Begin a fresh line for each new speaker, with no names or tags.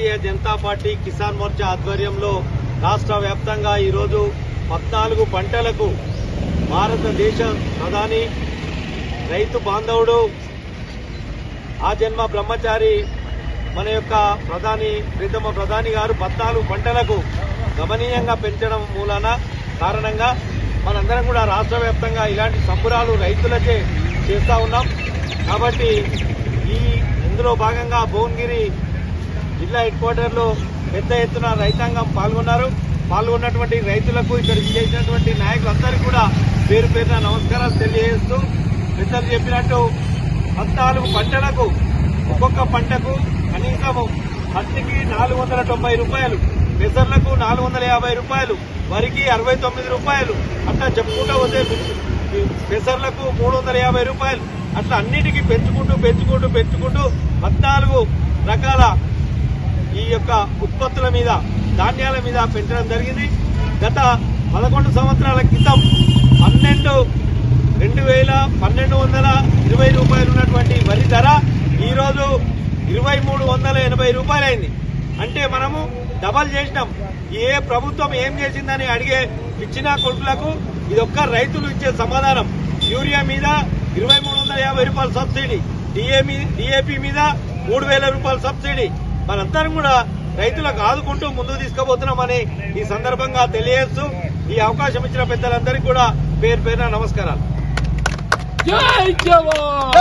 Bharatiya Janata party Kisan Morcha ఆధ్వర్యంలో రాష్ట్ర వ్యాప్తంగా ఈరోజు 14 పంటలకు భారతదేశ ప్రధాని రైతు బాంధవుడు ఆజన్మ బ్రహ్మచారి మన యొక్క ప్రీతమ ప్రధాని గారు 14 పంటలకు గమనీయంగా పెంచడం కారణంగా మనందరం కూడా రాష్ట్ర వ్యాప్తంగా ఇలాంటి సంబురాలు రైతులచే చేస్తా ఉన్నాం. కాబట్టి ఇందులో భాగంగా భువనగిరి జిల్లా హెడ్ క్వార్టర్లో పెద్ద ఎత్తున రైతాంగం పాల్గొన్నటువంటి రైతులకు ఇక్కడ చేసినటువంటి నాయకులందరికీ కూడా పేరు పేరున నమస్కారాలు తెలియజేస్తూ, పెద్దలు చెప్పినట్టు 14 పంటలకు ఒక్కొక్క పంటకు కనీసం పత్తికి 490 రూపాయలు, పెసర్లకు 450 రూపాయలు, వరికి 69 రూపాయలు, అట్లా చెప్పుకుంటూ పోతే పెసర్లకు 350 రూపాయలు, అట్లా అన్నిటికీ పెంచుకుంటూ 14 రకాల ఈ యొక్క ఉత్పత్తుల మీద, ధాన్యాల మీద పెంచడం జరిగింది. గత 11 సంవత్సరాల క్రితం 12,120 రూపాయలు ఉన్నటువంటి వరి ధర ఈరోజు 2,380 రూపాయలైంది. అంటే మనము డబల్ చేసినాం. ఏ ప్రభుత్వం ఏం చేసిందని అడిగే ఇచ్చిన కొడుకులకు ఇదొక్క రైతులు ఇచ్చే సమాధానం. యూరియా మీద 2,350 రూపాయలు సబ్సిడీ, డిఏపి మీద 3,000 రూపాయలు సబ్సిడీ. మనందరం కూడా రైతులకు ఆదుకుంటూ ముందుకు తీసుకుపోతున్నామని ఈ సందర్భంగా తెలియజేస్తూ, ఈ అవకాశం ఇచ్చిన పెద్దలందరికీ కూడా పేరు పేరున నమస్కారాలు.
జై జవాన్.